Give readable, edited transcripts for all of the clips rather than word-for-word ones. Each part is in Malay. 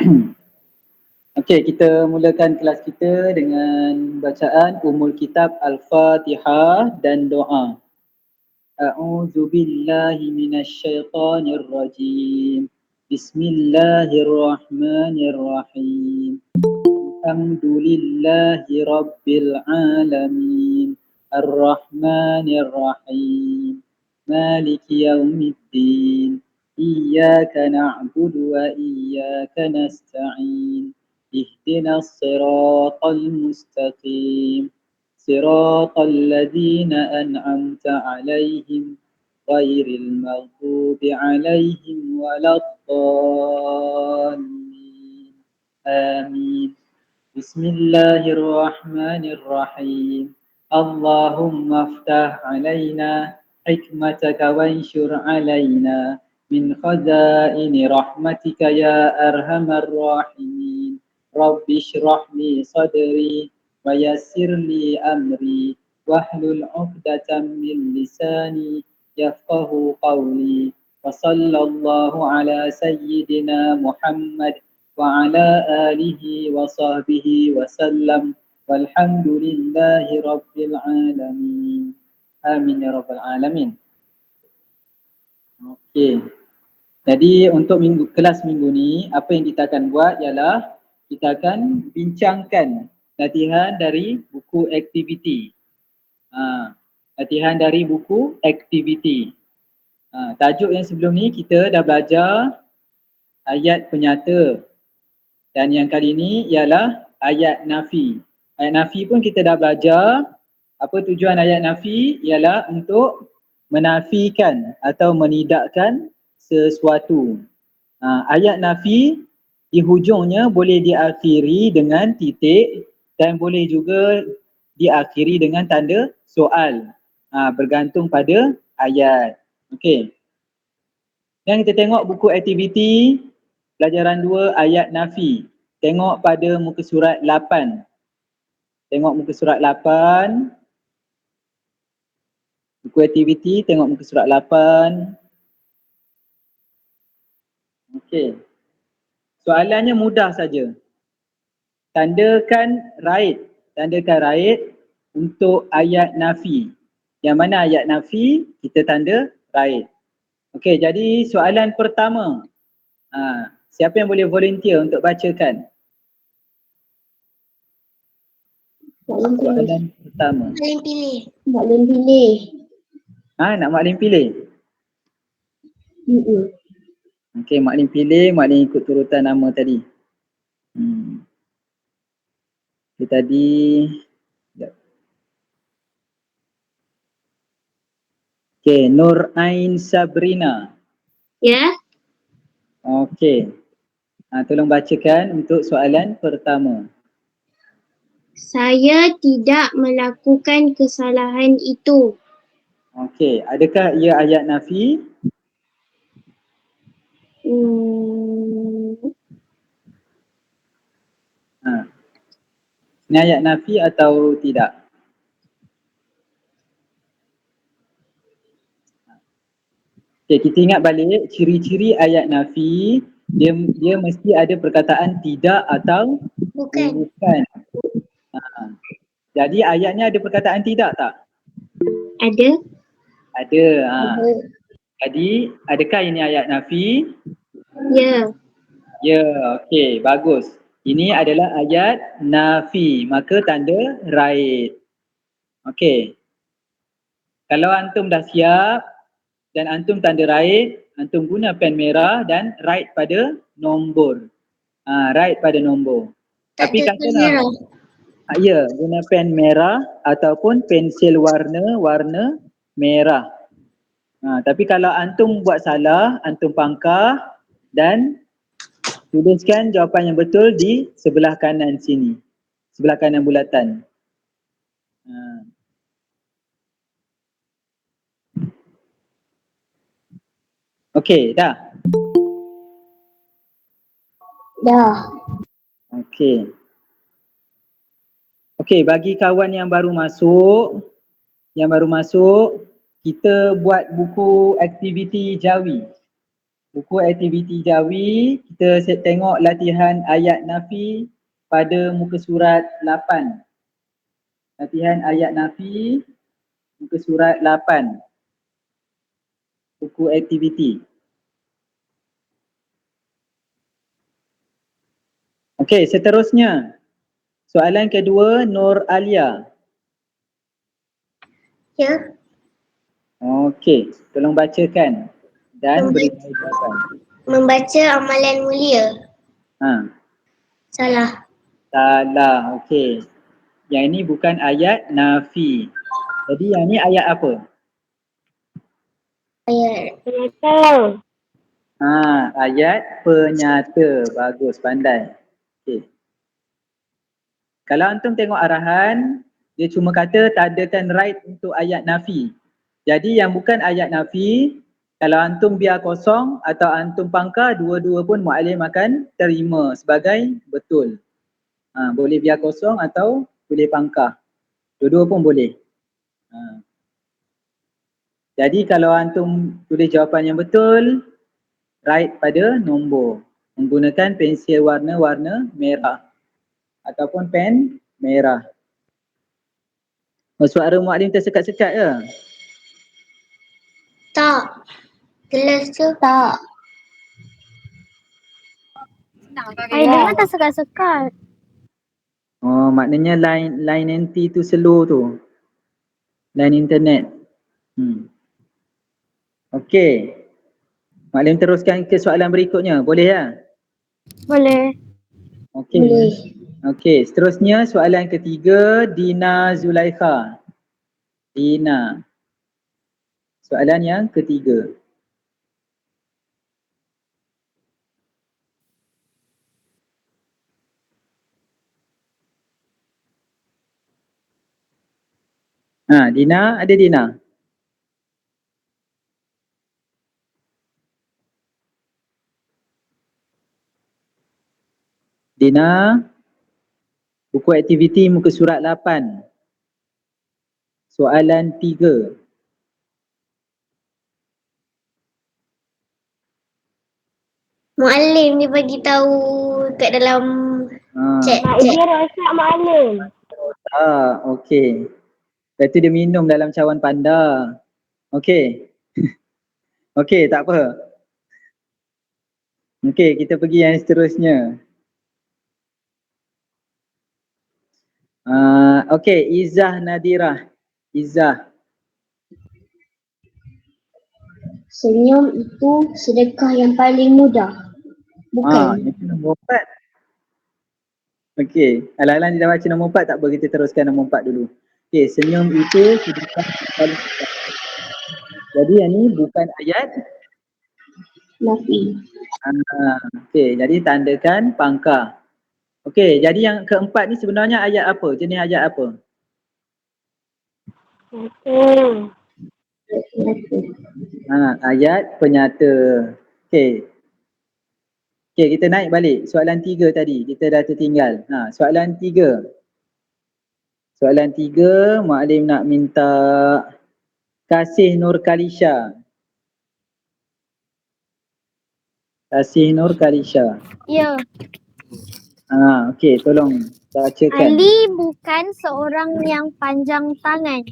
Okey, kita mulakan kelas kita dengan bacaan Ummul Kitab Al-Fatihah dan doa. A'udzu billahi minasy syaithanir rajim. Bismillahirrahmanirrahim. Alhamdulillahi rabbil alamin. Ar-Rahmanir Rahim. Maliki yaumiddin. Iyyaka na'budu wa iyyaka nasta'in. اهدنا الصراط المستقيم صراط الذين أنعمت عليهم غير المغضوب عليهم ولا الضالين آمين بسم الله الرحمن الرحيم اللهم افتح علينا حكمتك وانشر علينا من خزائن رحمتك يا أرحم الراحمين رب اشرح لي صدري ويسر لي أمري واحلل عقدة من لساني يفقه قولي وصلى الله على سيدنا محمد وعلى آله وصحبه وسلم والحمد لله رب العالمين آمين يا رب العالمين. Okey. Jadi untuk kelas minggu ni apa yang kita akan buat ialah kita akan bincangkan latihan dari buku aktiviti. Latihan dari buku aktiviti. Tajuk yang sebelum ni kita dah belajar ayat penyata. Dan yang kali ini ialah ayat nafi. Ayat nafi pun kita dah belajar. Apa tujuan ayat nafi? Ialah untuk menafikan atau menidakkan sesuatu. Ayat nafi di hujungnya boleh diakhiri dengan titik dan boleh juga diakhiri dengan tanda soal. Bergantung pada ayat. Okey. Dan kita tengok buku aktiviti pelajaran 2 ayat nafi. Tengok pada muka surat 8. Tengok muka surat 8. Buku aktiviti tengok muka surat 8. Okey. Soalannya mudah saja. Tandakan right. Tandakan right untuk ayat nafi. Yang mana ayat nafi kita tanda right. Okey, jadi soalan pertama. Siapa yang boleh volunteer untuk bacakan? Soalan pertama. Maklum pilih. Maklum pilih. Nak Mak Lim pilih? Okey, Mak Lim pilih, Mak Lim ikut turutan nama tadi. Dia tadi Okey, Nur Ain Sabrina. Ya. Okey. Tolong bacakan untuk soalan pertama. Saya tidak melakukan kesalahan itu. Okey, adakah ia ayat nafi? Ini ayat nafi atau tidak? Okey, kita ingat balik ciri-ciri ayat nafi, dia mesti ada perkataan tidak atau bukan. Jadi ayatnya ada perkataan tidak tak? Ada. Ada. Jadi adakah ini ayat nafi? Ya. Ya, okey, bagus. Ini adalah ayat nafi, maka tanda right. Okey. Kalau antum dah siap dan antum tanda right, antum guna pen merah dan right pada nombor. Right pada nombor. Tapi katalah ya, guna pen merah ataupun pensil warna merah. Tapi kalau antum buat salah, antum pangkah dan tuliskan jawapan yang betul di sebelah kanan sini. Sebelah kanan bulatan. Okey, dah? Dah. Okey. Okey, bagi kawan yang baru masuk, kita buat buku aktiviti Jawi. Buku aktiviti Jawi, kita tengok latihan ayat nafi pada muka surat 8. Latihan ayat nafi muka surat 8. Buku aktiviti. Okey, seterusnya. Soalan kedua, Nur Alia. Ya. Okey, tolong bacakan dan beri jawapan. Membaca amalan mulia. Ha, Salah. salah. Okey. Yang ini bukan ayat nafi. Jadi yang ni ayat apa? Ayat. Penyata. Ayat penyata. Bagus, pandai. Okey. Kalau antum tengok arahan, dia cuma kata tadakan right untuk ayat nafi. Jadi yang bukan ayat nafi, kalau antum biar kosong atau antum pangkar, dua-dua pun mu'alim akan terima sebagai betul. Boleh biar kosong atau boleh pangkar. Dua-dua pun boleh. Jadi kalau antum tulis jawapan yang betul, right pada nombor. Menggunakan pensil warna-warna merah. Ataupun pen merah. Suara mu'alim tersekat-sekat ke? Tak. Kelas tu tak. I dengar tak sekat-sekat. Oh, maknanya line NT tu slow tu. Line internet. Okey. Mu'alim teruskan ke soalan berikutnya. Boleh ya? Boleh. Okey. Boleh. Okey, seterusnya soalan ketiga, Dina Zulaikha. Dina. Soalan yang ketiga. Dina, ada Dina? Dina, buku aktiviti muka surat 8. Soalan 3. Muallim dia bagi tahu kat dalam chat. Dia rosak maklum. Okey. Lepas tu dia minum dalam cawan panda. Okey. Okey, tak apa. Okey, kita pergi yang seterusnya. Okey, Izzah Nadirah. Izzah. Senyum itu sedekah yang paling mudah. Bukan. Itu nombor 4. Okey, alang-alang dia dah baca nombor 4, tak apa, kita teruskan nombor 4 dulu. Okey, senyum itu sedekah yang paling mudah. Jadi yang ni bukan ayat Nafi. Okey, jadi tandakan pangkar. Okey, jadi yang keempat ni sebenarnya ayat apa? Jenis ayat apa? Ayat penyata. Okey. Okey, kita naik balik. Soalan 3 tadi, kita dah tertinggal. Soalan 3. Soalan 3, Mu'alim nak minta Kasih Nur Kalisha. Kasih Nur Kalisha. Ya. Okey, tolong bacakan. Ali bukan seorang yang panjang tangan.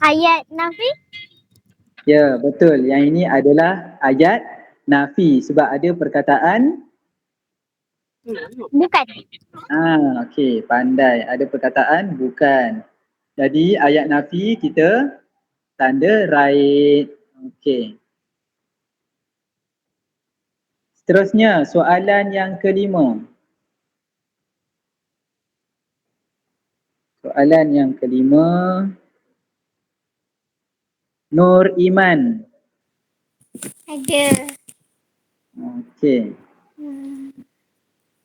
Ayat Nafi? Ya, betul. Yang ini adalah ayat nafi sebab ada perkataan Bukan. okey, pandai. Ada perkataan bukan. Jadi ayat nafi kita tanda right. Okey. Seterusnya soalan yang kelima. Soalan yang kelima. Nur Iman. Ada. Okey.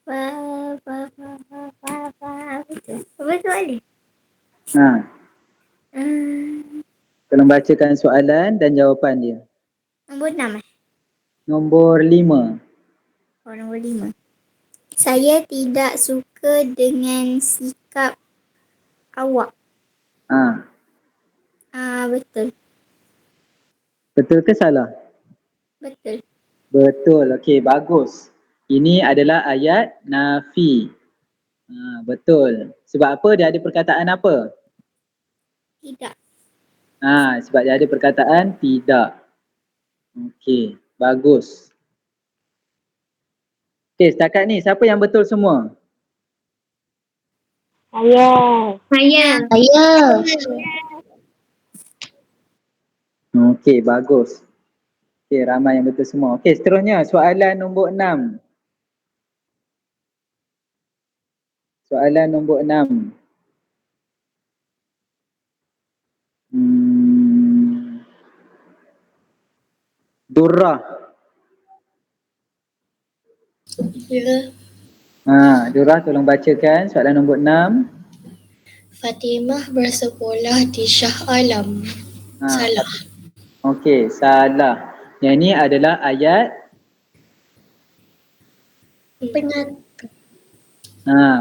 Apa soalan? Tolong bacakan soalan dan jawapan dia. Nombor 6 Nombor 5. nombor 5. Saya tidak suka dengan sikap awak. Betul. Betul ke salah? Betul. Betul. Okey, bagus. Ini adalah ayat nafi. Betul. Sebab apa dia ada perkataan apa? Tidak. Sebab dia ada perkataan tidak. Okey, bagus. Okey, setakat ni siapa yang betul semua? Saya. Okey, bagus. Okey, ramai yang betul semua. Okey, seterusnya soalan nombor 6. Soalan nombor 6. Durrah. Durrah tolong bacakan soalan nombor 6. Fatimah bersekolah di Shah Alam. Salah. Okey, salah. Yang ini adalah ayat Penyata.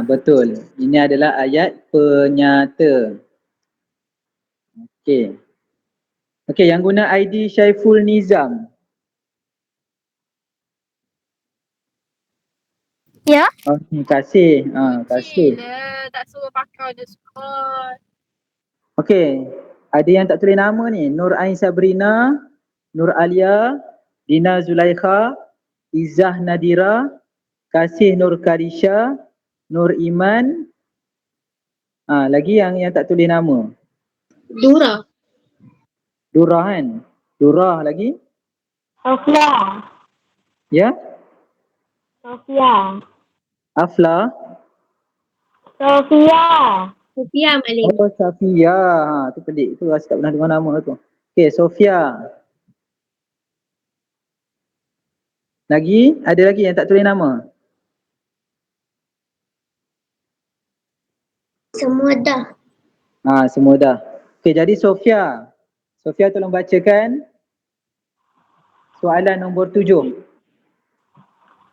betul. Ini adalah ayat penyata. Okey. Okey, yang guna ID Syaiful Nizam. Ya. Terima kasih. Kasih. Tak suruh pakai Discord. Okey. Ada yang tak tulis nama ni. Nur Ain Sabrina, Nur Alia, Dina Zulaikha, Izzah Nadira, Kasih Nur Karisha, Nur Iman. Lagi yang tak tulis nama. Durrah kan? Durrah lagi? Sofia. Ya? Sofia. Afla? Sofia. Sofia Malik. Oh, Safia. Tu pelik. Tu rasa tak pernah dengar nama tu. Okey, Sofia. Lagi? Ada lagi yang tak tulis nama? Semua dah. Semua dah. Okey, jadi Sofia. Sofia tolong bacakan soalan nombor 7.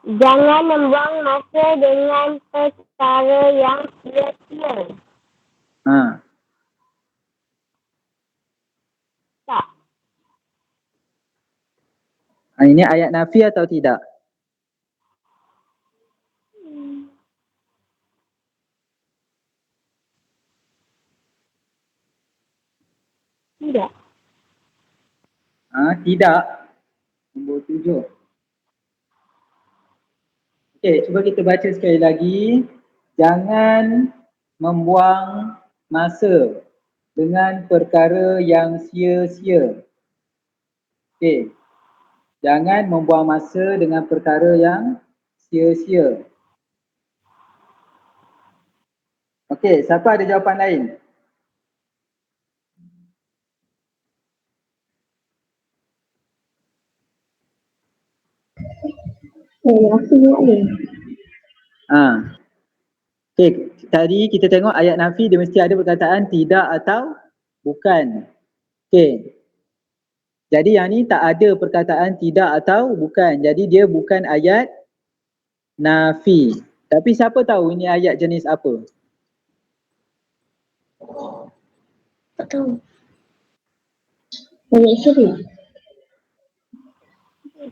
Jangan membuang masa dengan perkara yang sia-sia. Tak. Ini ayat nafi atau tidak? Tidak. Tidak. Nombor 7. Okey, cuba kita baca sekali lagi. Jangan membuang masa dengan perkara yang sia-sia. Okey. Jangan membuang masa dengan perkara yang sia-sia. Okey, siapa ada jawapan lain? Okey, tadi kita tengok ayat nafi dia mesti ada perkataan tidak atau bukan. Okey. Jadi yang ni tak ada perkataan tidak atau bukan. Jadi dia bukan ayat nafi. Tapi siapa tahu ini ayat jenis apa? Tak tahu. Ayat seru.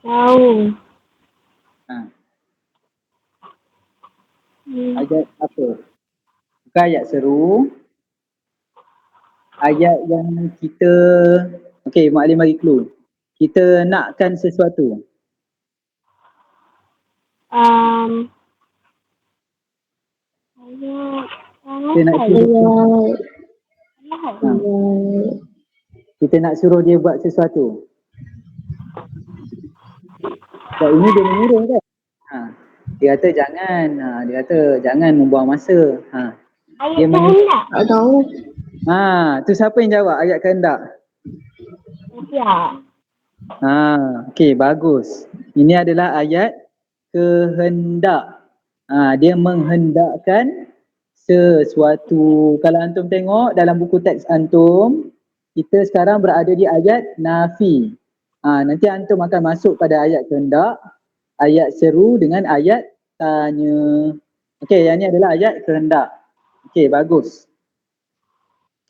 Tahu. Ayat apa? Bukan ayat seru. Ayat yang kita, okey, Mak Alim bagi clue. Kita nakkan sesuatu. Kita nak suruh, kita nak suruh dia buat sesuatu. Sebab ini dia menyuruh kan? Dia kata jangan, dia kata jangan membuang masa. Dia kehendak. Tak tahu. Tu siapa yang jawab ayat kehendak? Ya. Okey, bagus. Ini adalah ayat kehendak. Dia menghendakkan sesuatu. Kalau antum tengok dalam buku teks antum, kita sekarang berada di ayat nafi. Nanti antum akan masuk pada ayat kehendak, ayat seru dengan ayat tanya. Okey, yang ni adalah ayat kehendak. Okey, bagus.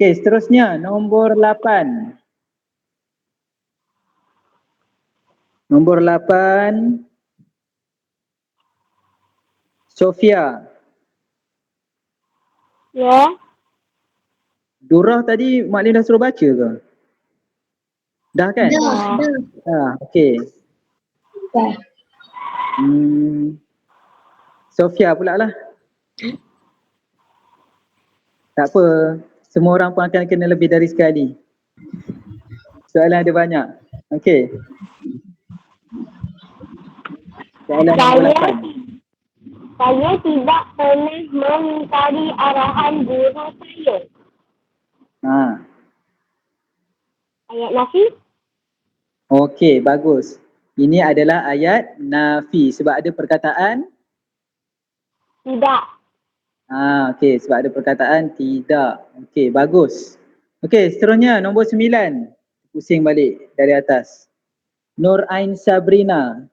Okey, seterusnya nombor 8. Nombor 8. Sofia. Ya. Durah tadi Mak Lin dah suruh baca ke? Dah kan? Okey. Dah. Sofia pula lah. Tak apa. Semua orang pun akan kena lebih dari sekali. Soalan ada banyak. Okey. Soalan nombor 8. Saya tidak pernah mengingkari arahan guru saya. Ayat nafi? Okey, bagus. Ini adalah ayat nafi sebab ada perkataan Tidak. okey, sebab ada perkataan tidak. Okey, bagus. Okey, seterusnya nombor 9. Pusing balik dari atas. Nur Ain Sabrina.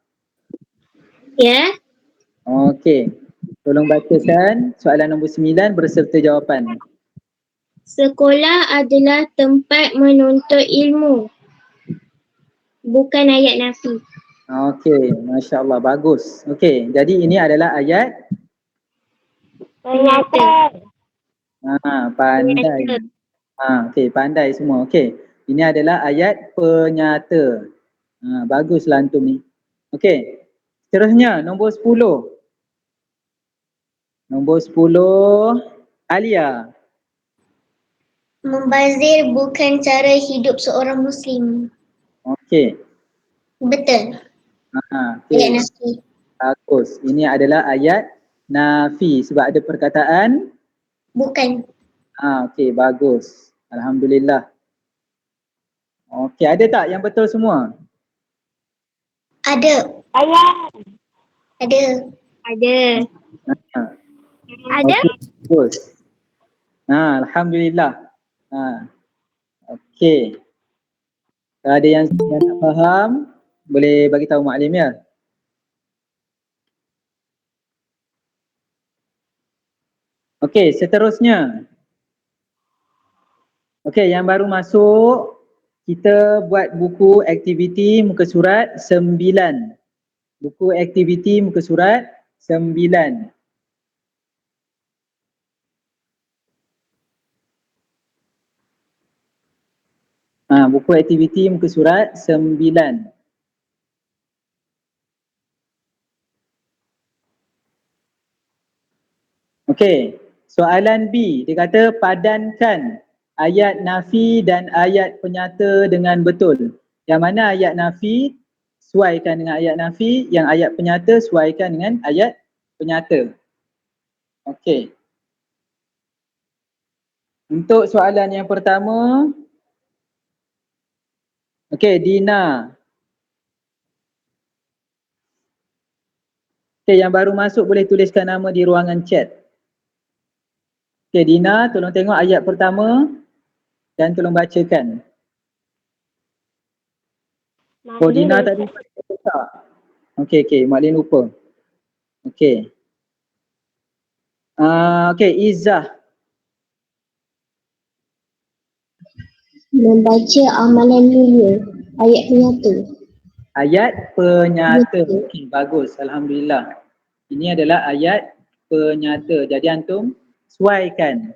Ya. Okey. Tolong bacakan soalan nombor 9 berserta jawapan. Sekolah adalah tempat menuntut ilmu. Bukan ayat nafi. Okey, Masya Allah, bagus. Okey, jadi ini adalah ayat Ternyata. pandai. Okey, pandai semua. Okey, ini adalah ayat penyata. Baguslah antum ni. Okey, seterusnya nombor 10. Nombor 10, Alia. Membazir bukan cara hidup seorang Muslim. Okey. Betul. Ayat Okey. nafi. Bagus. Ini adalah ayat nafi sebab ada perkataan Bukan. okey, bagus. Alhamdulillah. Okey, ada tak yang betul semua? Ada. Ayat. Ada. Ha. Ada? Bagus. Alhamdulillah. Okey. Kalau ada yang tak faham, boleh bagi tahu Mak Alim ya. Okey, seterusnya. Okey, yang baru masuk, kita buat buku aktiviti muka surat 9. Buku aktiviti muka surat 9. Buku aktiviti muka surat 9. Okey, soalan B, dia kata padankan ayat nafi dan ayat penyata dengan betul. Yang mana ayat nafi sesuaikan dengan ayat nafi, yang ayat penyata sesuaikan dengan ayat penyata. Okey. Untuk soalan yang pertama, okey, Dina. Okey, yang baru masuk boleh tuliskan nama di ruangan chat. Okey, Dina, tolong tengok ayat pertama dan tolong bacakan. Dina tadi tak? Okey, Mak Lin lupa. Okey. Okey, Izzah. Membaca amalan mulia. Ayat penyata. Ayat penyata. Okey, bagus. Alhamdulillah. Ini adalah ayat penyata. Jadi antum sesuaikan.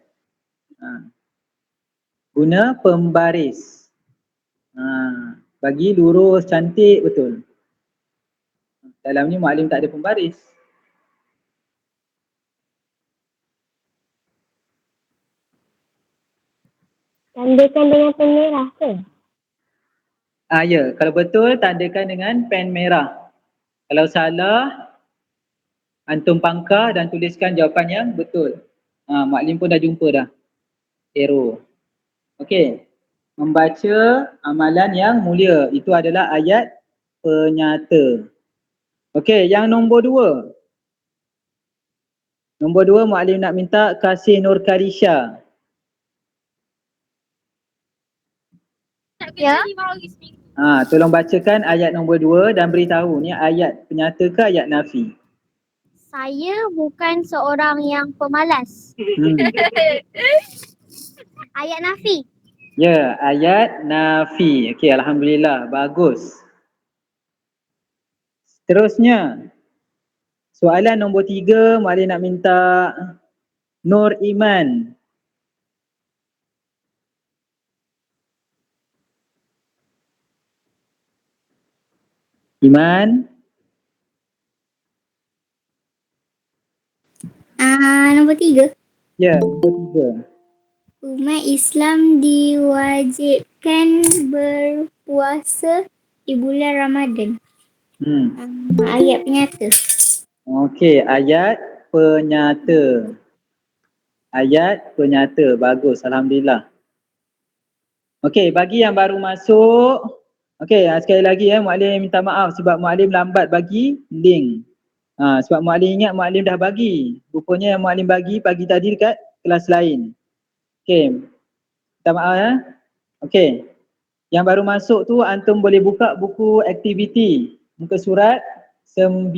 Guna pembaris. Bagi lurus, cantik, betul. Dalam ni Mak Alim tak ada pembaris. Tandakan dengan pen merah ke? Ya, kalau betul tandakan dengan pen merah. Kalau salah, antum pangkah dan tuliskan jawapan yang betul. Mak Lim pun dah jumpa dah arrow. Okey. Membaca amalan yang mulia. Itu adalah ayat penyata. Okey, yang nombor 2. Nombor 2, Mak Lim nak minta Kasih Nur Karisha. Ya. Tolong bacakan ayat nombor 2 dan beritahu ni ayat penyata ke ayat nafi. Saya bukan seorang yang pemalas. Ayat nafi. Ya, ayat nafi. Okey, alhamdulillah. Bagus. Seterusnya, soalan nombor 3, Mak nak minta Nur Iman. Iman? Nombor 3. Ya, nombor 3. Umat Islam diwajibkan berpuasa di bulan Ramadan. Ayat penyata. Okey, ayat penyata. Ayat penyata. Bagus, alhamdulillah. Okey, bagi yang baru masuk, okey, sekali lagi Muallim minta maaf sebab Muallim lambat bagi link. Sebab Muallim ingat Muallim dah bagi. Rupanya yang Muallim bagi pagi tadi dekat kelas lain. Okey, minta maaf Okey, yang baru masuk tu antum boleh buka buku aktiviti muka surat 9.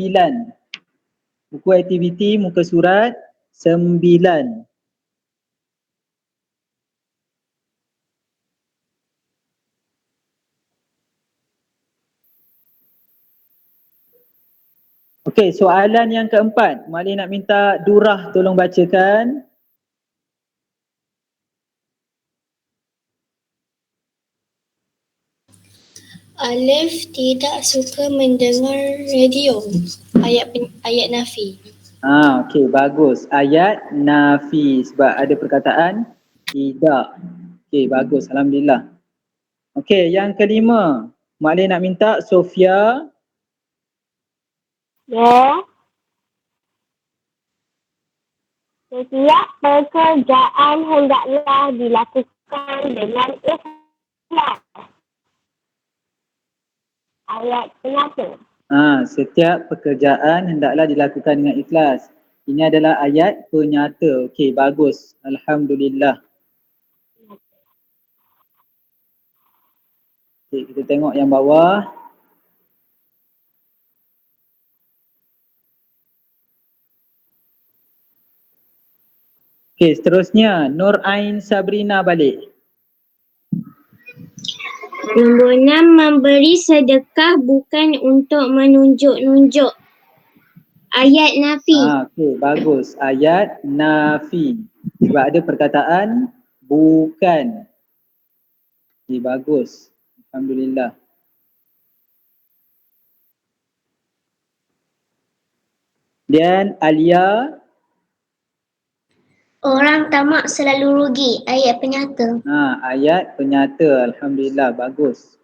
Buku aktiviti muka surat 9. Okey, soalan yang keempat. Muallim nak minta Durah tolong bacakan. Alif tidak suka mendengar radio. Ayat nafi. Okey, bagus. Ayat nafi sebab ada perkataan tidak. Okey, bagus. Alhamdulillah. Okey, yang kelima. Muallim nak minta Sofia. Ya. Setiap pekerjaan hendaklah dilakukan dengan ikhlas. Ayat penyata. Setiap pekerjaan hendaklah dilakukan dengan ikhlas. Ini adalah ayat penyata. Okey, bagus. Alhamdulillah. Okey, kita tengok yang bawah. Okey, seterusnya Nur Ain Sabrina balik. Nombor 6. Memberi sedekah bukan untuk menunjuk-nunjuk. Ayat nafi. Okey, bagus. Ayat nafi. Sebab ada perkataan bukan. Okey, bagus. Alhamdulillah. Dan Alia. Orang tamak selalu rugi. Ayat penyata. Ayat penyata. Alhamdulillah, bagus.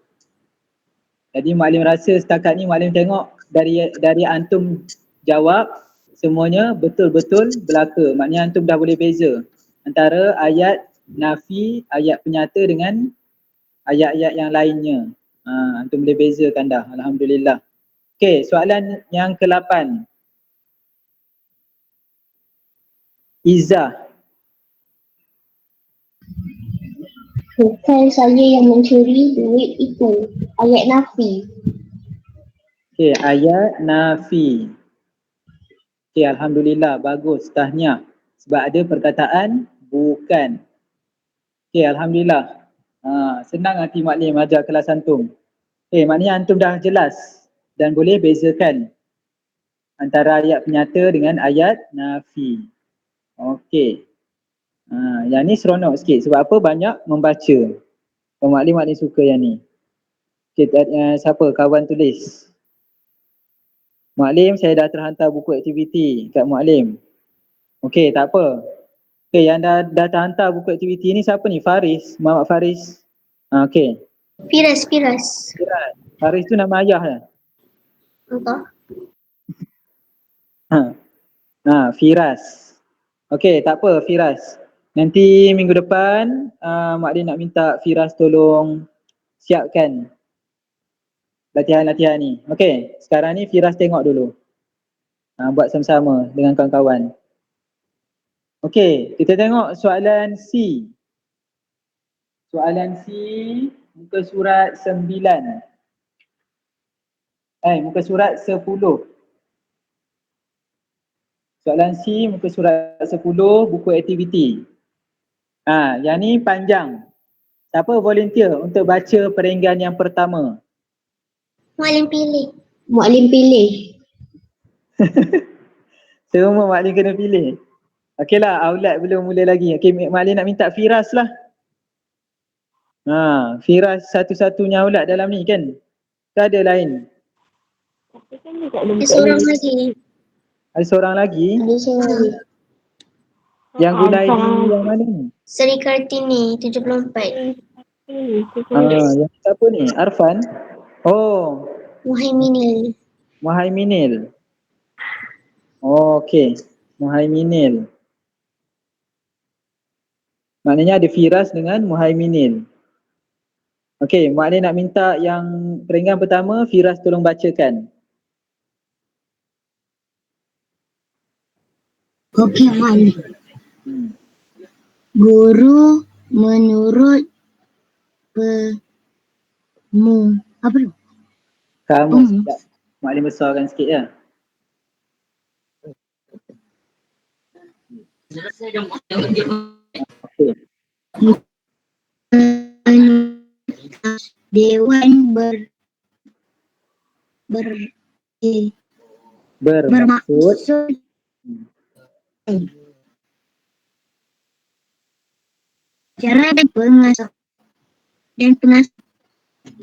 Jadi Muallim rasa setakat ni Muallim tengok dari antum jawab semuanya betul-betul belaka. Maknanya antum dah boleh beza antara ayat nafi, ayat penyata dengan ayat-ayat yang lainnya. Antum boleh bezakan dah. Alhamdulillah. Okey, soalan yang ke-8. Izzah. Bukan saya yang mencuri duit itu. Ayat nafi. Okey, ayat nafi. Okey, alhamdulillah, bagus. Tahniah. Sebab ada perkataan bukan. Okey, alhamdulillah. Senang hati Maklim ajar kelas antum. Maknanya antum dah jelas dan boleh bezakan antara ayat penyata dengan ayat nafi. Okey. Yang ni seronok sikit. Sebab apa? Banyak membaca. Maklim suka yang ni. Okey, siapa? Kawan tulis. Maklim, saya dah terhantar buku aktiviti kat Maklim. Okey, tak apa. Okey, yang dah terhantar buku aktiviti ni siapa ni? Faris, Muhammad Faris. Okey. Firas. Faris tu nama ayah kan? Entah. Firas. Okey, tak apa Firas. Nanti minggu depan Mak Din nak minta Firas tolong siapkan latihan-latihan ni. Okey, sekarang ni Firas tengok dulu. Buat sama-sama dengan kawan-kawan. Okey, kita tengok soalan C. Soalan C, muka surat 9. Muka surat 10. Soalan C, muka surat 10, buku aktiviti. Yang ni panjang. Siapa volunteer untuk baca perenggan yang pertama? Muallim pilih. Muallim pilih. Semua Maklim kena pilih. Okeylah, Aulad belum mula lagi. Okey, Maklim nak minta Firas lah. Firas satu-satunya Aulad dalam ni kan? Tak ada lain. Ada seorang lagi. Ada seorang lagi. Ada seorang lagi. Yang gulai di yang mana ni? Seri Kartini 74. Yang siapa ni? Arfan? Oh, Muhaiminil. Muhaiminil. Oh, okey. Muhaiminil. Maknanya ada Firas dengan Muhaiminil. Okey, Maklim nak minta yang perenggan pertama, Firas tolong bacakan. Okey, Maklim. Guru menurut apa tu? Kamu sekejap. Maklim besarkan sikit ya. Okey. Dewan Bermaksud cara dan pengasuh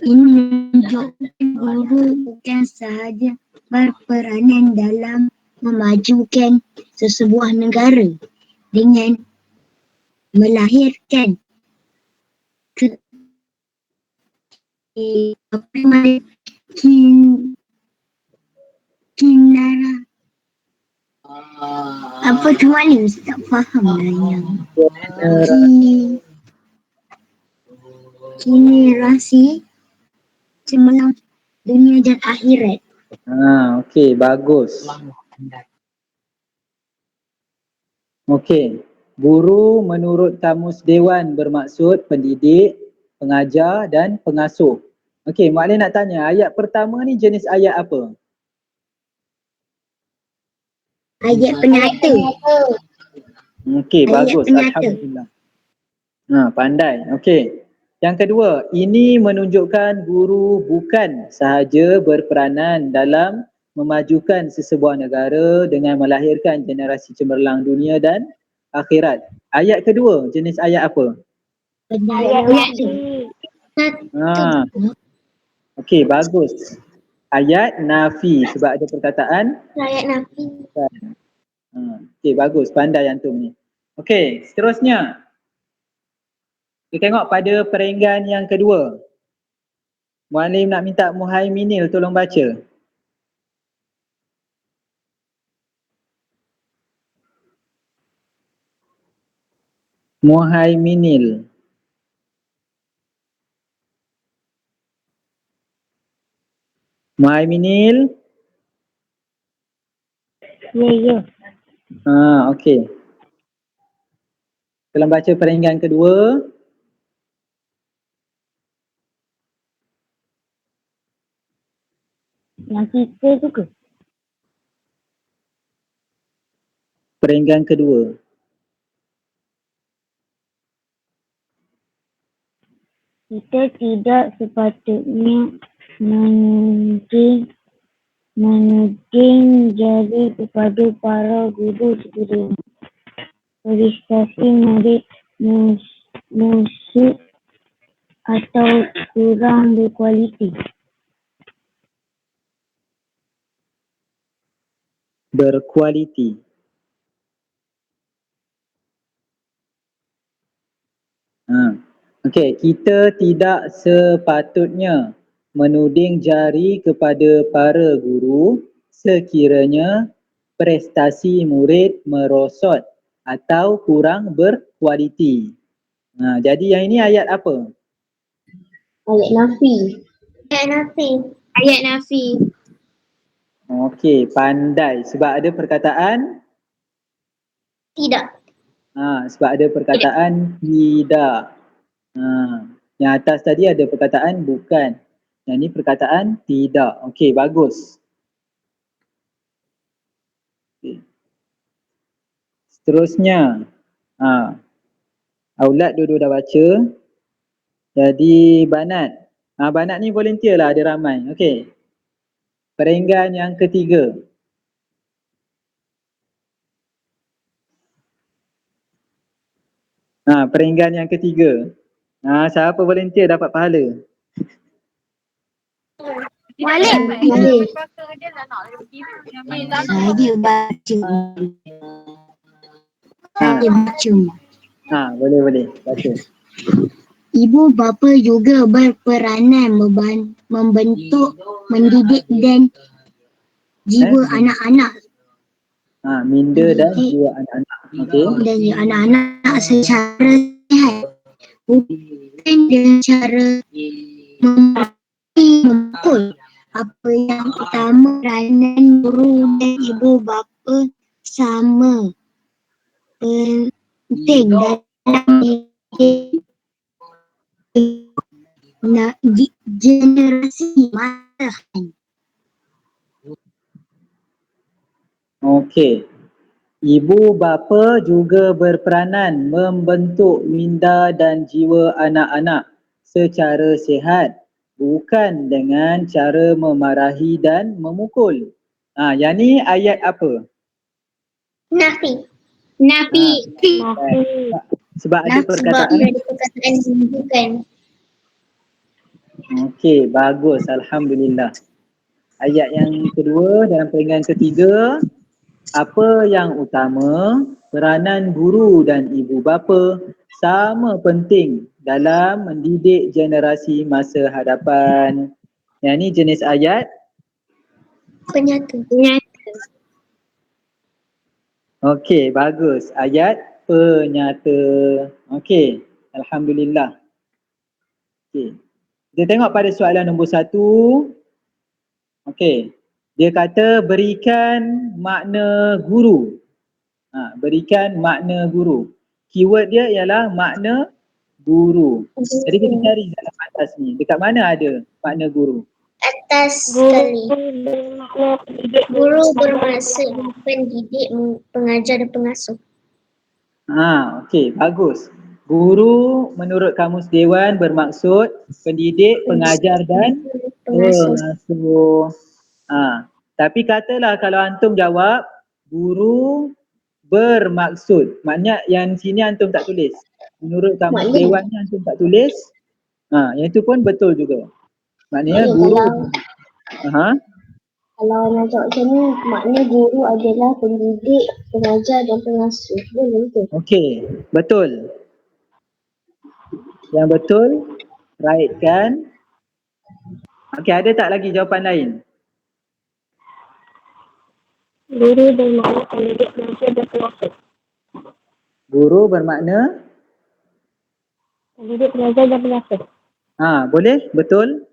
ini menunjukkan guru bukan sahaja berperanan dalam memajukan sesebuah negara dengan melahirkan kinara. Apa tu Maklim? Tak faham lah yang generasi cemerlang dunia dan akhirat. okey, bagus. Okey. Guru menurut Kamus Dewan bermaksud pendidik, pengajar dan pengasuh. Okey, Maklim nak tanya, ayat pertama ni jenis ayat apa? Ayat penyata. Okey, Ayat bagus. penyata. Alhamdulillah. Pandai. Okey. Yang kedua, ini menunjukkan guru bukan sahaja berperanan dalam memajukan sesebuah negara dengan melahirkan generasi cemerlang dunia dan akhirat. Ayat kedua, jenis ayat apa? Ayat Nafi. Okey, bagus. Ayat Nafi sebab ada perkataan. Ayat Nafi. Okey, bagus. Pandai antum ni. Okey, seterusnya. Kita tengok pada perenggan yang kedua. Muallim nak minta Muhaiminil tolong baca. Muhaiminil. Muhaiminil. Ya. Okey. Tolong baca perenggan kedua. Yang kita tu ke? Perenggan kedua. Kita tidak sepatutnya menuding jari kepada para guru sekiranya prestasi murid musuh atau kurang berkualiti. Berkualiti. Okey, kita tidak sepatutnya menuding jari kepada para guru sekiranya prestasi murid merosot atau kurang berkualiti. Jadi yang ini ayat apa? Ayat Nafi. Ayat Nafi. Ayat Nafi. Okey, pandai sebab ada perkataan Tidak. sebab ada perkataan tidak. Yang atas tadi ada perkataan bukan. Yang ni perkataan tidak. Okey, bagus. Okay. Seterusnya. Aulad dua-dua dah baca. Jadi Banat. Banat ni volunteer lah, ada ramai. Okey. Perenggan yang ketiga. Perenggan yang ketiga. Siapa volunteer dapat pahala? Malik. Malik. Saya baca. Saya baca. Boleh. Baca. Ibu bapa juga berperanan membentuk, mendidik dan jiwa anak-anak. Minda dan jiwa anak-anak. Okey. Dan jiwa anak-anak secara sihat. Bukan dengan cara memukul. Apa yang utama, peranan guru dan ibu bapa sama penting dalam didik generasi masa. Okey. Ibu bapa juga berperanan membentuk minda dan jiwa anak-anak secara sihat, bukan dengan cara memarahi dan memukul. Yang ni ayat apa? Nafi. Sebab ada perkataan. Ada perkataan bukan. Okey, bagus. Alhamdulillah. Ayat yang kedua dalam perenggan ketiga, apa yang utama, peranan guru dan ibu bapa sama penting dalam mendidik generasi masa hadapan. Yang ni jenis ayat. Penyatu. Okey, bagus. Ayat penyata. Okey, Alhamdulillah. Okey. Kita tengok pada soalan nombor 1. Okey. Dia kata berikan makna guru. Berikan makna guru. Keyword dia ialah makna guru. Jadi kita cari dalam atas ni. Dekat mana ada makna guru? Atas sekali. Guru bermaksud pendidik, pengajar dan pengasuh. Okey, bagus. Guru menurut Kamus Dewan bermaksud pendidik, pengajar dan pengasuh. Tapi katalah kalau antum jawab guru bermaksud, maknanya yang sini antum tak tulis. Menurut Kamus Dewan ni antum tak tulis. Yang itu pun betul juga. Maknanya guru. Kalau nak jawab macam ni, makna guru adalah pendidik, pengajar dan pengasuh. Boleh betul? Okey, betul. Yang betul, right kan? Okey, ada tak lagi jawapan lain? Guru bermakna pendidik, pengajar dan pengasuh. Guru bermakna? Pendidik, pengajar dan pengasuh. Boleh? Betul?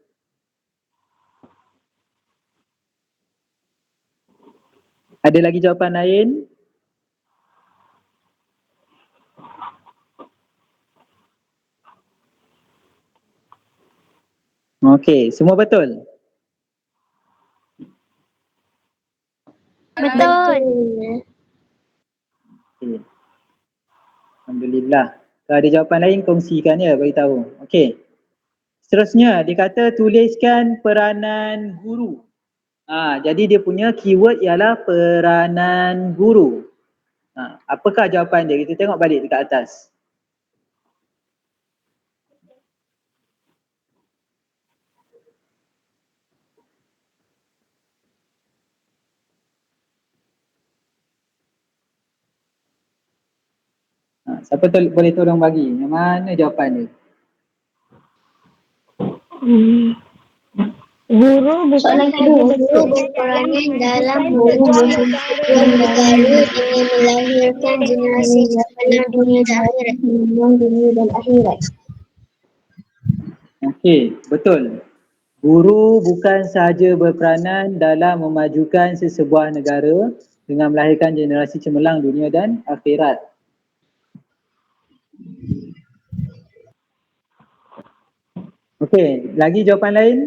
Ada lagi jawapan lain? Okey, semua betul? Betul. Okay. Alhamdulillah. Kalau ada jawapan lain, kongsikan ya, beritahu. Okey. Seterusnya, dia kata tuliskan peranan guru. Jadi dia punya keyword ialah peranan guru. Apakah jawapan dia? Kita tengok balik dekat atas. Siapa boleh tolong bagi? Yang mana jawapan dia? Guru bukan Soalan sahaja kedua. Guru berperanan dalam membentuk sebuah negara dengan melahirkan generasi cemerlang dunia dan akhirat. Dunia dan akhirat. Okey, betul. Guru bukan sahaja berperanan dalam memajukan sesebuah negara dengan melahirkan generasi cemerlang dunia dan akhirat. Okey, lagi jawapan lain?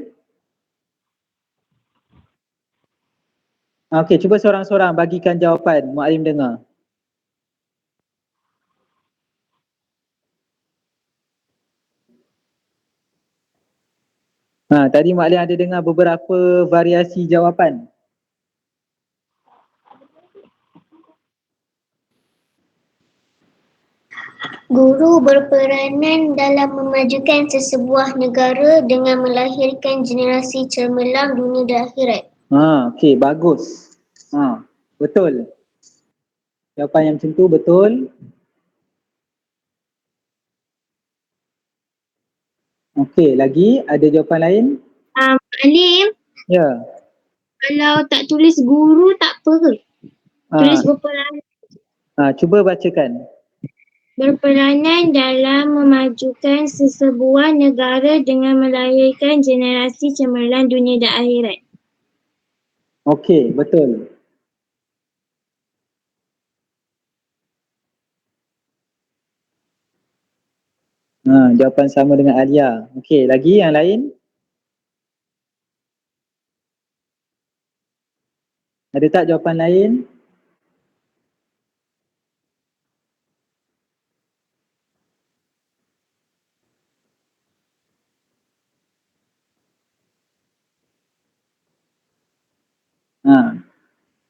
Okey, cuba seorang-seorang bagikan jawapan, Muallim dengar. Tadi Mak Lin ada dengar beberapa variasi jawapan. Guru berperanan dalam memajukan sesebuah negara dengan melahirkan generasi cemerlang dunia dan akhirat. Okey, bagus. Betul. Jawapan yang macam tu betul. Okey, lagi ada jawapan lain? Alim, Ya. kalau tak tulis guru tak apa ke? Tulis Ha, berperanan. cuba bacakan. Berperanan dalam memajukan sesebuah negara dengan melahirkan generasi cemerlang dunia dan akhirat. Okey, betul. Jawapan sama dengan Alia. Okey, lagi yang lain? Ada tak jawapan lain?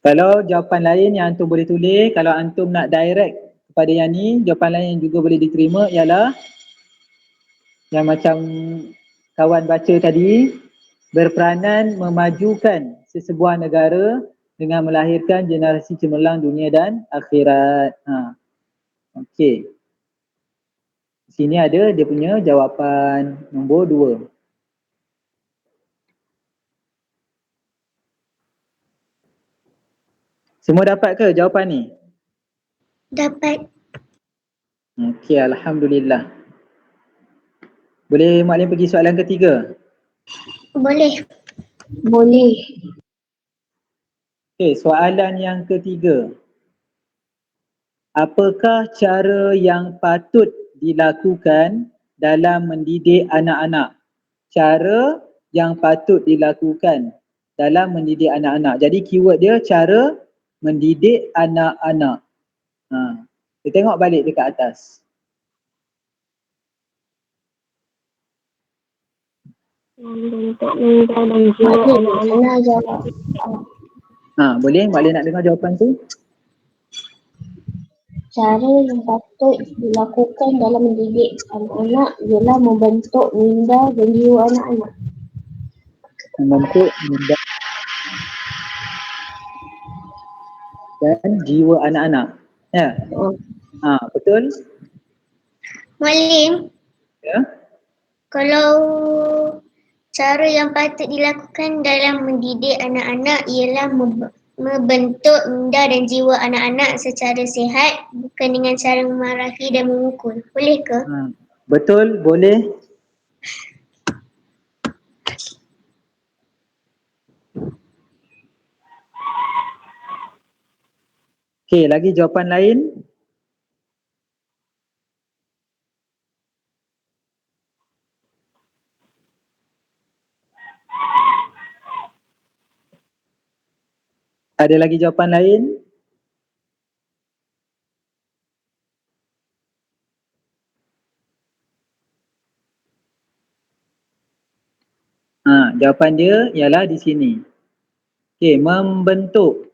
Kalau jawapan lain yang antum boleh tulis, kalau antum nak direct kepada yang ni, jawapan lain yang juga boleh diterima ialah yang macam kawan baca tadi, berperanan memajukan sesebuah negara dengan melahirkan generasi cemerlang dunia dan akhirat. Okey. Di sini ada dia punya jawapan nombor 2. Semua dapat ke jawapan ni? Dapat. Okey, Alhamdulillah. Boleh Mak Lin pergi soalan ketiga? Boleh. Boleh. Okey, soalan yang ketiga. Apakah cara yang patut dilakukan dalam mendidik anak-anak? Cara yang patut dilakukan dalam mendidik anak-anak. Jadi keyword dia cara mendidik anak-anak. Kita tengok balik dekat atas. Membentuk minda dan jiwa anak-anak. Mana jawab? Boleh Mak Lin nak dengar jawapan tu? Cara yang patut dilakukan dalam mendidik anak-anak ialah membentuk minda dan jiwa anak-anak. Membentuk minda dan jiwa anak-anak. Ya. Betul? Malim, Ya. kalau cara yang patut dilakukan dalam mendidik anak-anak ialah membentuk minda dan jiwa anak-anak secara sihat, bukan dengan cara memarahi dan memukul. Boleh ke? Betul, boleh. Okey, lagi jawapan lain? Ada lagi jawapan lain? Jawapan dia ialah di sini. Okey, membentuk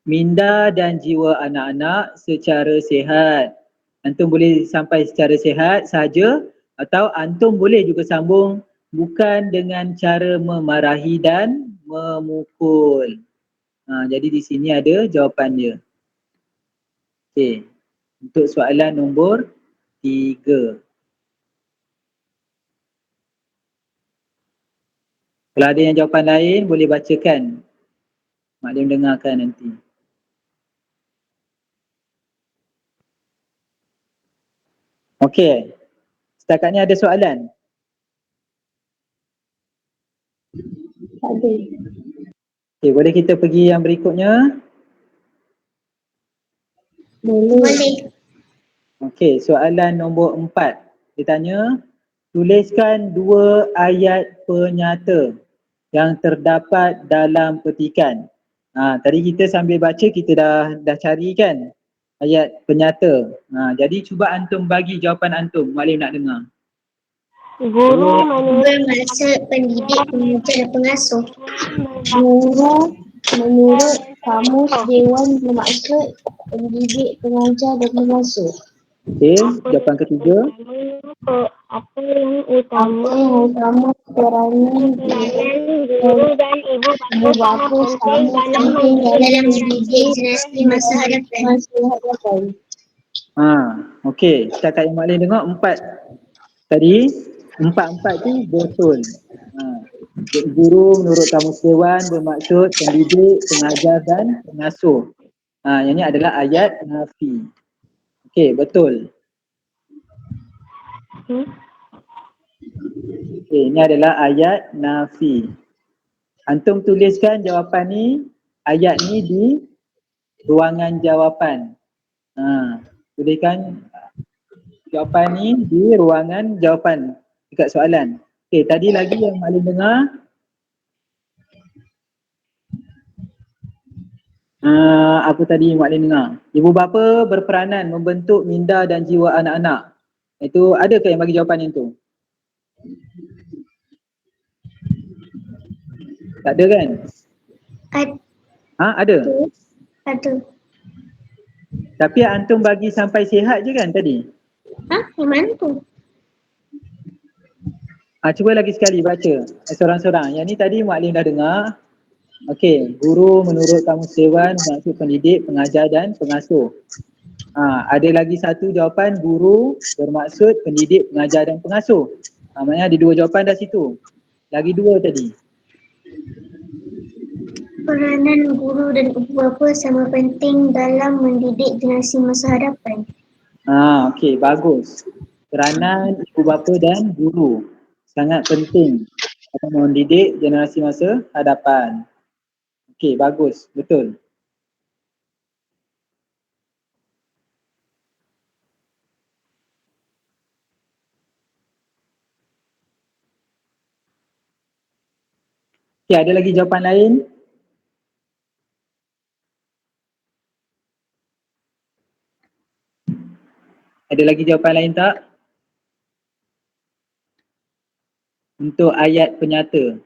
minda dan jiwa anak-anak secara sihat. Antum boleh sampai secara sihat sahaja atau antum boleh juga sambung bukan dengan cara memarahi dan memukul. Jadi di sini ada jawapan dia. Okey. Untuk soalan nombor 3. Kalau ada yang jawapan lain boleh bacakan. Mak Lim dengarkan nanti. Okey. Setakat ni ada soalan? Tak ada. Okey, boleh kita pergi yang berikutnya? Boleh. Okey, soalan nombor 4. Dia tanya, tuliskan 2 ayat penyata yang terdapat dalam petikan. Tadi kita sambil baca kita dah cari kan ayat penyata. Jadi cuba antum bagi jawapan antum. Mak Lim nak dengar. Guru menurut Bermaksud pendidik, pengajar dan pengasuh. Guru menurut kamus dewan bermaksud pendidik, pengajar dan pengasuh. Okey, jawapan ketiga. apa yang Apa utama yang utama peranan peranan guru dan ibu ibu bapa bapa sangat sama penting penting dalam Dalam mendidik mendidik generasi masa hadapan. masa hadapan. Okey, setakat yang Mak Lin tengok empat tadi, empat-empat tu betul. Guru menurut kamus dewan bermaksud pendidik, pengajar dan pengasuh. Yang ni adalah ayat nafi. Okey, betul. Okey, ini adalah ayat nafi. Antum tuliskan jawapan ni, ayat ni di ruangan jawapan. Tuliskan jawapan ni di ruangan jawapan dekat soalan. Okey, tadi lagi yang Mak Lin dengar, apa tadi Mak Lin dengar? Ibu bapa berperanan membentuk minda dan jiwa anak-anak. Itu adakah yang bagi jawapan yang tu? Tak ada kan? Ada. Ada. Tapi antum bagi sampai sihat je kan tadi? Yang mana tu? Cuba lagi sekali baca seorang-seorang. Yang ni tadi Mak Lin dah dengar. Okey, guru menurut kamus dewan maksud pendidik, pengajar dan pengasuh. Ada lagi satu jawapan, guru bermaksud pendidik, pengajar dan pengasuh. Maknanya ada dua jawapan dah situ. Lagi dua tadi. Peranan guru dan ibu bapa sama penting dalam mendidik generasi masa hadapan. Okey, bagus. Peranan ibu bapa dan guru sangat penting dalam mendidik generasi masa hadapan. Okey, bagus. Betul. Okey, ada lagi jawapan lain? Ada lagi jawapan lain tak? Untuk ayat penyata.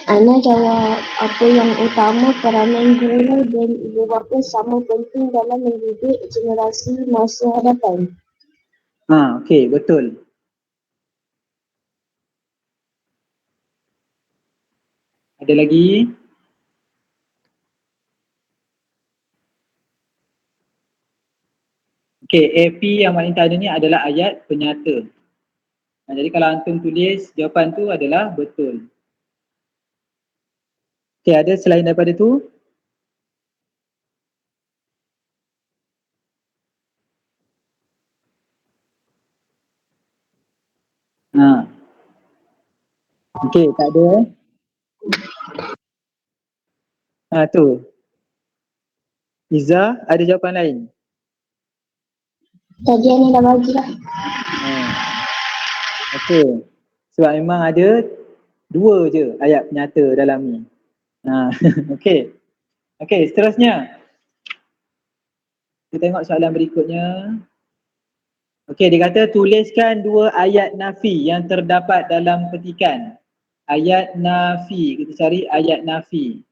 Ana jawab apa yang utama peranan guru dan ibu bapa sama penting dalam mendidik generasi masa hadapan. Okey, betul. Ada lagi? Okey, AP yang paling tadi ni adalah ayat penyata. Jadi kalau antum tulis jawapan tu adalah betul. Okey, ada selain daripada tu? Okey, tak ada. Tu. Iza, ada jawapan lain? Tadi Ana dah bagi lah. Okey. Sebab memang ada dua je ayat penyata dalam ni. Okey. Okey, seterusnya. Kita tengok soalan berikutnya. Okey, dia kata tuliskan dua ayat nafi yang terdapat dalam petikan. Ayat nafi, kita cari ayat nafi.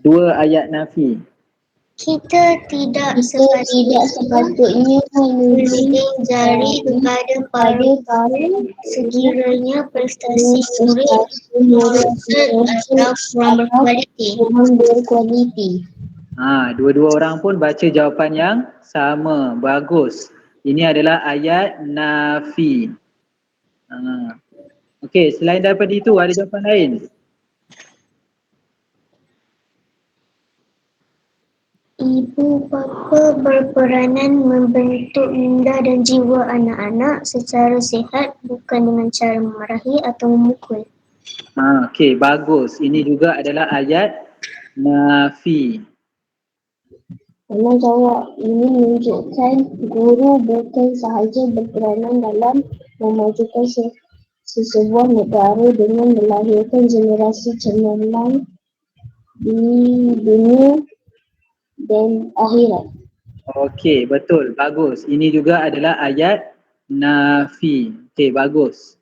Dua ayat nafi. Kita tidak sepatutnya menunjuk jari kepada para guru sekiranya prestasi murid atau kurang berkualiti. Dua-dua orang pun baca jawapan yang sama. Bagus. Ini adalah ayat nafi. Okey, selain daripada itu ada jawapan lain? Ibu bapa berperanan membentuk minda dan jiwa anak-anak secara sihat, bukan dengan cara memarahi atau memukul. Okey, bagus. Ini juga adalah ayat nafi. Ana jawab, ini menunjukkan guru bukan sahaja berperanan dalam memajukan sesebuah negara dengan melahirkan generasi cemerlang di dunia dan akhirat. Okey, betul. Bagus. Ini juga adalah ayat nafi. Okey, bagus.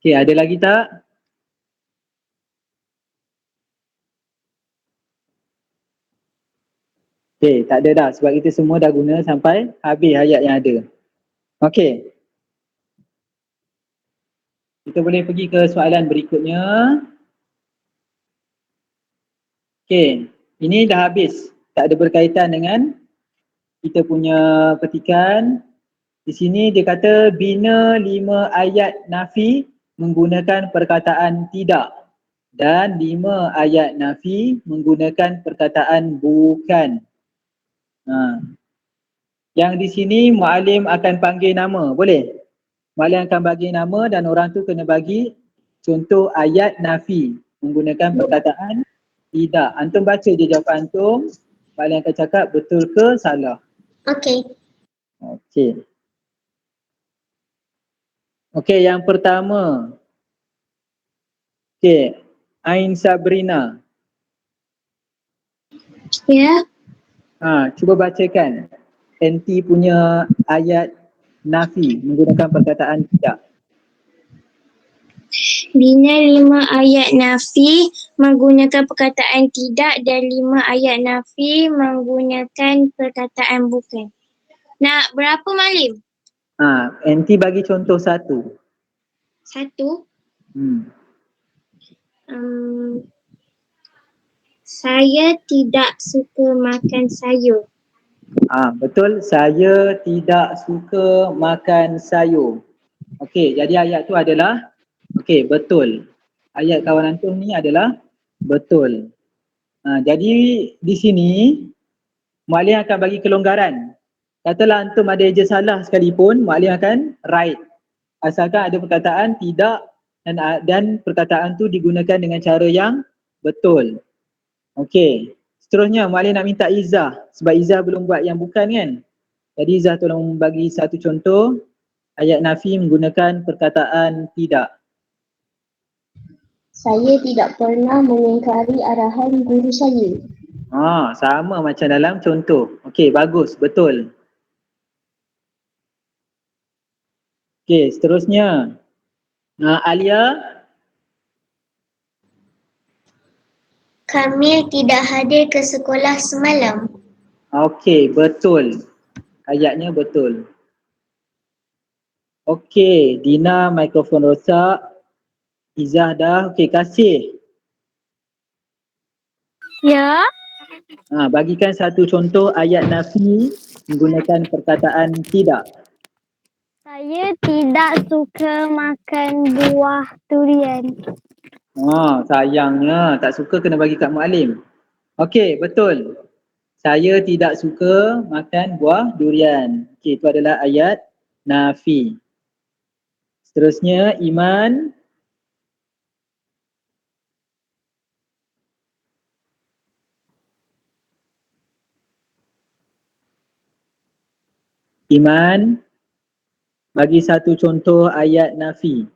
Okey, ada lagi tak? Okey, tak ada dah sebab kita semua dah guna sampai habis ayat yang ada. Okey. Kita boleh pergi ke soalan berikutnya. Okey, ini dah habis. Tak ada berkaitan dengan kita punya petikan. Di sini dia kata bina 5 ayat nafi menggunakan perkataan tidak dan 5 ayat nafi menggunakan perkataan bukan. Yang di sini muallim akan panggil nama, boleh? Muallim akan bagi nama dan orang tu kena bagi contoh ayat nafi menggunakan perkataan tidak. Antum baca je jawapan antum, muallim akan cakap betul ke salah. Okey. Okey. Okey, yang pertama. Okey, Ain Sabrina. Ya, Cuba bacakan NT punya ayat nafi menggunakan perkataan tidak. bina 5 ayat nafi menggunakan perkataan tidak dan 5 ayat nafi menggunakan perkataan bukan. Nak berapa Malim? NT bagi contoh satu. 1. Saya tidak suka makan sayur. Betul, saya tidak suka makan sayur. Okey, jadi ayat tu adalah okey, betul. Ayat kawan antum ni adalah betul. Jadi di sini muallim akan bagi kelonggaran. Katalah antum ada eja salah sekalipun, muallim akan right. Asalkan ada perkataan tidak dan perkataan tu digunakan dengan cara yang betul. Okey. Seterusnya muallim nak minta Izzah sebab Izzah belum buat yang bukan kan. Jadi Izzah tolong bagi satu contoh ayat nafi menggunakan perkataan tidak. Saya tidak pernah mengingkari arahan guru saya. Sama macam dalam contoh. Okey, bagus, betul. Okey, seterusnya. Alia. Kamil tidak hadir ke sekolah semalam. Okey, betul. Ayatnya betul. Okey, Dina mikrofon rosak. Izzah dah. Okey, Kasih. Ya, Bagikan satu contoh ayat nafi menggunakan perkataan tidak. saya tidak suka makan buah durian. Sayangnya tak suka kena bagi kat muallim. Okey, betul. Saya tidak suka makan buah durian. Okey, itu adalah ayat nafi. Seterusnya Iman. Iman, bagi satu contoh ayat nafi.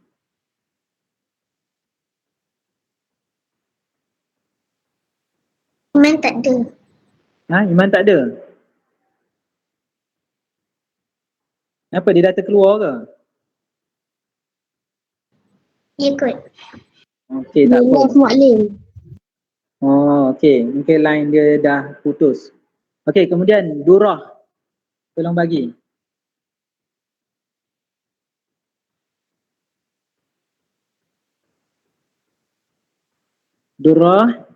Iman tak ada. Iman tak ada? Apa, dia dah terkeluar ke? Ya kot. Okey, tak apa. Live mu'lim. Okey. Mungkin line dia dah putus. Okey, kemudian Durrah. Tolong bagi. Durrah.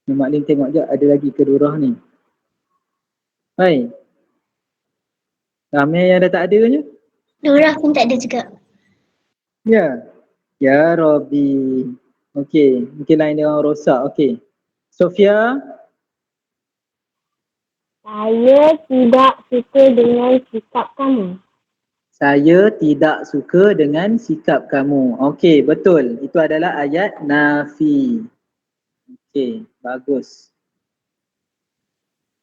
Mak Lim tengok je ada lagi ke Durrah ni. Hai. Ramai yang dah tak ada je. Dora pun tak ada juga. Ya. Ya Rabbi. Okey, mungkin line dia orang rosak. Okey. Sofia. Saya tidak suka dengan sikap kamu. Saya tidak suka dengan sikap kamu. Okey, betul. Itu adalah ayat nafi. Okey, bagus.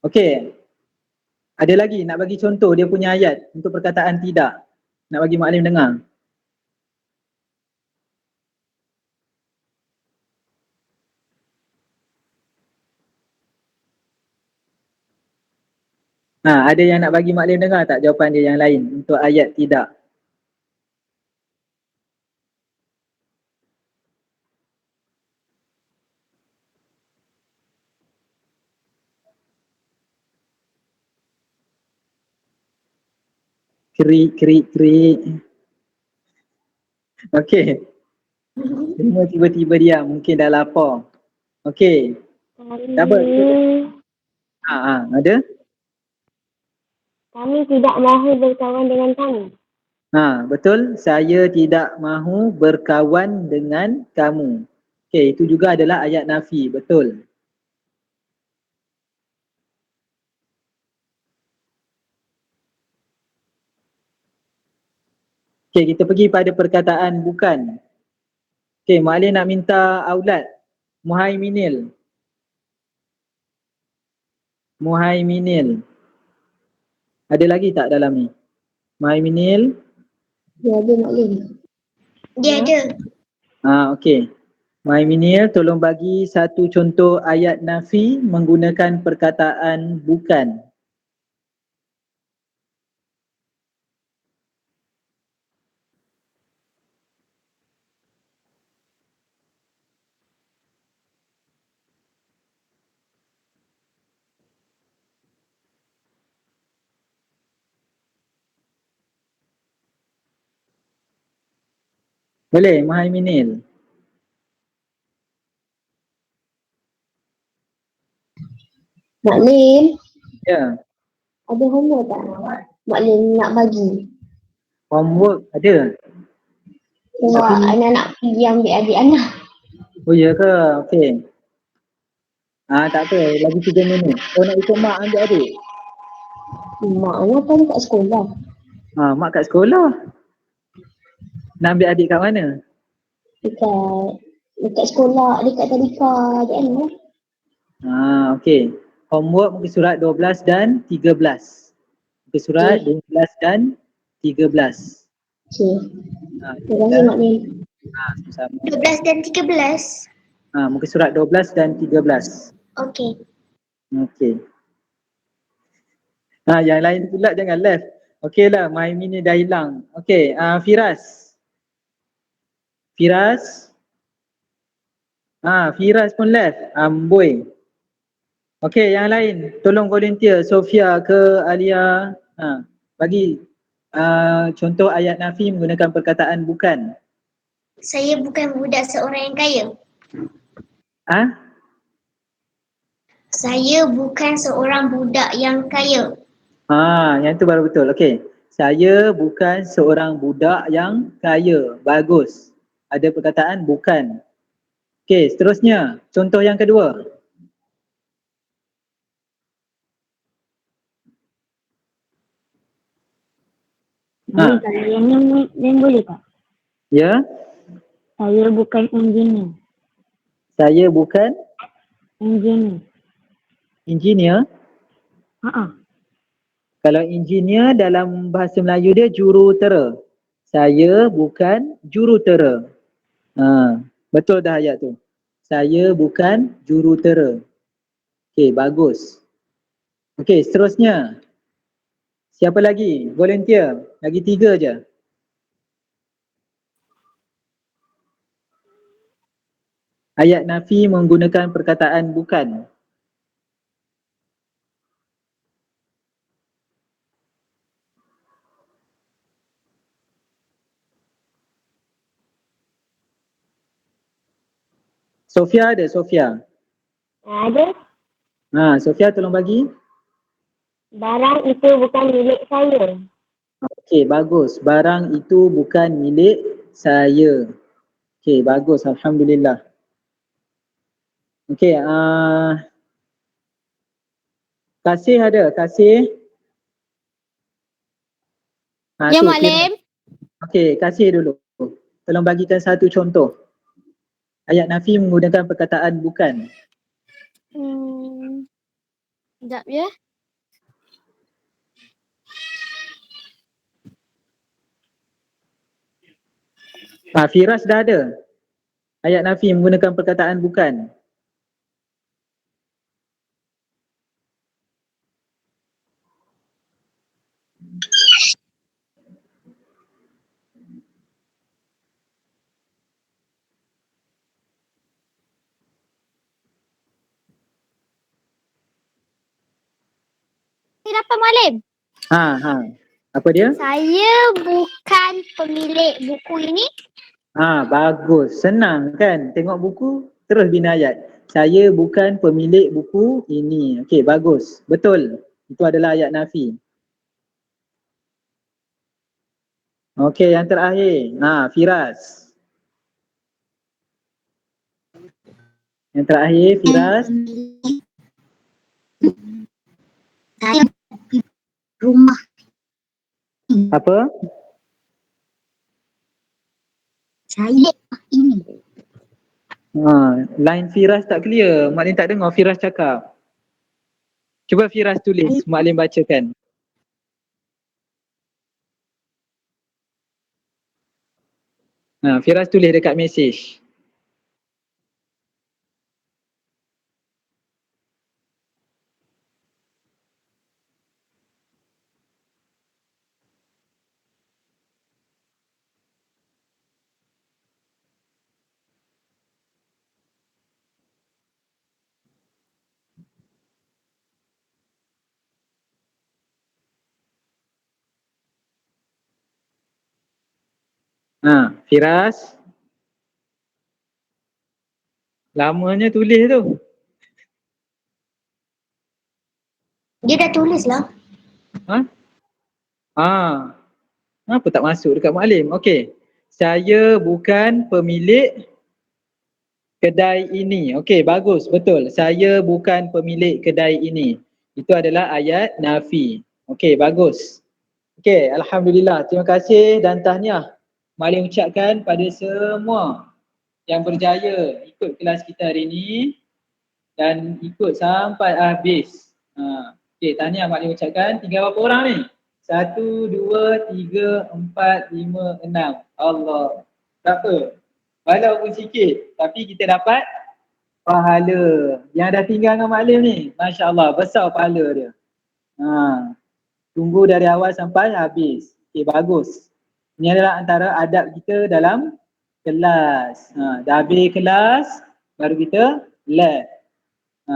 Okey, ada lagi nak bagi contoh dia punya ayat untuk perkataan tidak. Nak bagi maklim dengar. Ada yang nak bagi maklim dengar tak jawapan dia yang lain untuk ayat tidak? Krik, krik, krik. Okey. Semua tiba-tiba diam. Mungkin dah lapar. Okey. Siapa? Ada? Kami tidak mahu berkawan dengan kamu. Betul. Saya tidak mahu berkawan dengan kamu. Okey, itu juga adalah ayat nafi. Betul. Okey, kita pergi pada perkataan bukan. Okey, maklim nak minta aulad. Muhaiminil. Muhaiminil. Ada lagi tak dalam ni? Muhaiminil. Dia ada maklim. Dia ada. Okey. Muhaiminil, tolong bagi satu contoh ayat nafi menggunakan perkataan bukan. Boleh, Muhaiminil? Maklim, Ya. ada homework tak? Maklim nak bagi. Homework ada. Sebab anak-anak pergi ambil adik anak. Oh ya ke? Okey. Tak apa, lagi 3 minit. Oh, nak ikut mak ambil adik? Mak Ana kan kat sekolah. Mak kat sekolah. Nak ambil adik kat mana? Dekat sekolah, dekat tadika adik Ana. Okey. Homework muka surat 12 dan 13. Muka surat 12 dan 13. Okey. Terima kasih maklim. Sama. 12 dan 13. Muka surat 12 dan 13. Okey. Okey. Yang lain pula jangan left. Okey lah, Maimi ni dah hilang. Okey, Firas. Firas. Firas pun left. Amboi. Okey, yang lain tolong volunteer. Sofia ke Alia. Bagi contoh ayat nafi menggunakan perkataan bukan. Saya bukan budak seorang yang kaya. Saya bukan seorang budak yang kaya. Yang tu baru betul. Okey. Saya bukan seorang budak yang kaya. Bagus. Ada perkataan bukan. Okey, seterusnya. Contoh yang kedua. Yang boleh tak? Ya. Saya bukan engineer. Saya bukan Engineer. engineer. Kalau engineer dalam bahasa Melayu dia jurutera. Saya bukan jurutera. Betul dah ayat tu. Saya bukan jurutera. Okey, bagus. Okey, seterusnya. Siapa lagi? Volunteer. Lagi 3 je. Ayat nafi menggunakan perkataan bukan. Sofia ada? Sofia? Ada. Sofia tolong bagi. Barang itu bukan milik saya. Okey, bagus. Barang itu bukan milik saya. Okey, bagus. Alhamdulillah. Okey, Kasih ada? Kasih? Ya, tu, Maklim. Okey, kasih dulu. Tolong bagikan satu contoh. Ayat nafi menggunakan perkataan bukan. Sekejap ya. Firas dah ada. Ayat nafi menggunakan perkataan bukan. Saya dapat, Maklim. Apa dia? Saya bukan pemilik buku ini. Bagus. Senang kan? Tengok buku, terus bina ayat. Saya bukan pemilik buku ini. Okey, bagus. Betul. Itu adalah ayat nafi. Okey, yang terakhir. Firas. Yang terakhir, Firas. Saya rumah Apa? saya ini. Line Firas tak clear. Maklim tak dengar Firas cakap. Cuba Firas tulis, Maklim bacakan. Firas tulis dekat mesej. Firas. Lamanya tulis tu. Dia dah tulis lah. Kenapa tak masuk dekat Maklim? Okey. Saya bukan pemilik kedai ini. Okey, bagus. Betul. Saya bukan pemilik kedai ini. Itu adalah ayat nafi. Okey, bagus. Okey, alhamdulillah. Terima kasih dan tahniah. Maklim ucapkan pada semua yang berjaya ikut kelas kita hari ini dan ikut sampai habis. Okey, tahniah Maklim ucapkan. Tinggal berapa orang ni? 1, 2, 3, 4, 5, 6. Allah. Berapa? Walaupun sikit, tapi kita dapat pahala. Yang dah tinggal dengan Maklim ni, Masya Allah, besar pahala dia. Tunggu dari awal sampai habis. Okey, bagus. Ini adalah antara adab kita dalam kelas. Dah habis kelas, baru kita lab.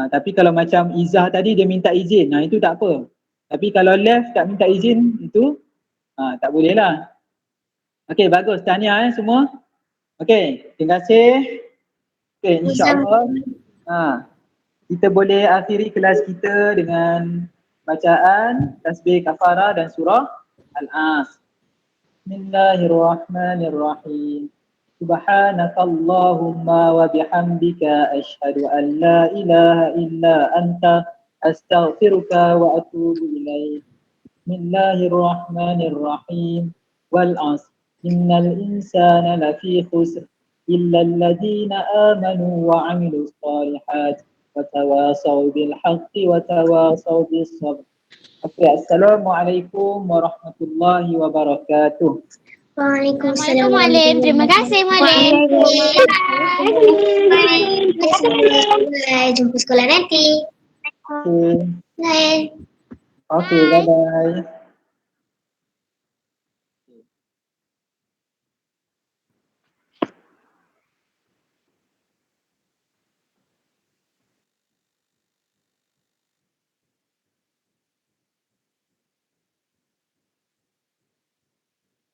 Tapi kalau macam Izzah tadi dia minta izin, itu tak apa. Tapi kalau left tak minta izin, itu tak boleh lah. Okey, bagus. Tahniah semua. Okey, terima kasih. Okey, insyaAllah kita boleh akhiri kelas kita dengan bacaan tasbih kafarah dan surah Al-As. Bismillahirrahmanirrahim. Subhanakallahumma wa bihamdika asyhadu an la ilaha illa anta astaghfiruka wa atubu ilaik. Bismillahirrahmanirrahim. Wal 'asr. Innal insana lafi khusr illa alladhina amanu wa 'amilus shalihat wa tawasaw bil haqqi wa tawasaw bis sabr. Assalamualaikum warahmatullahi wabarakatuh. Waalaikumsalam. Maklim. Terima kasih, Maklim. Bye. Jumpa sekolah nanti. Bye. Okey, bye-bye.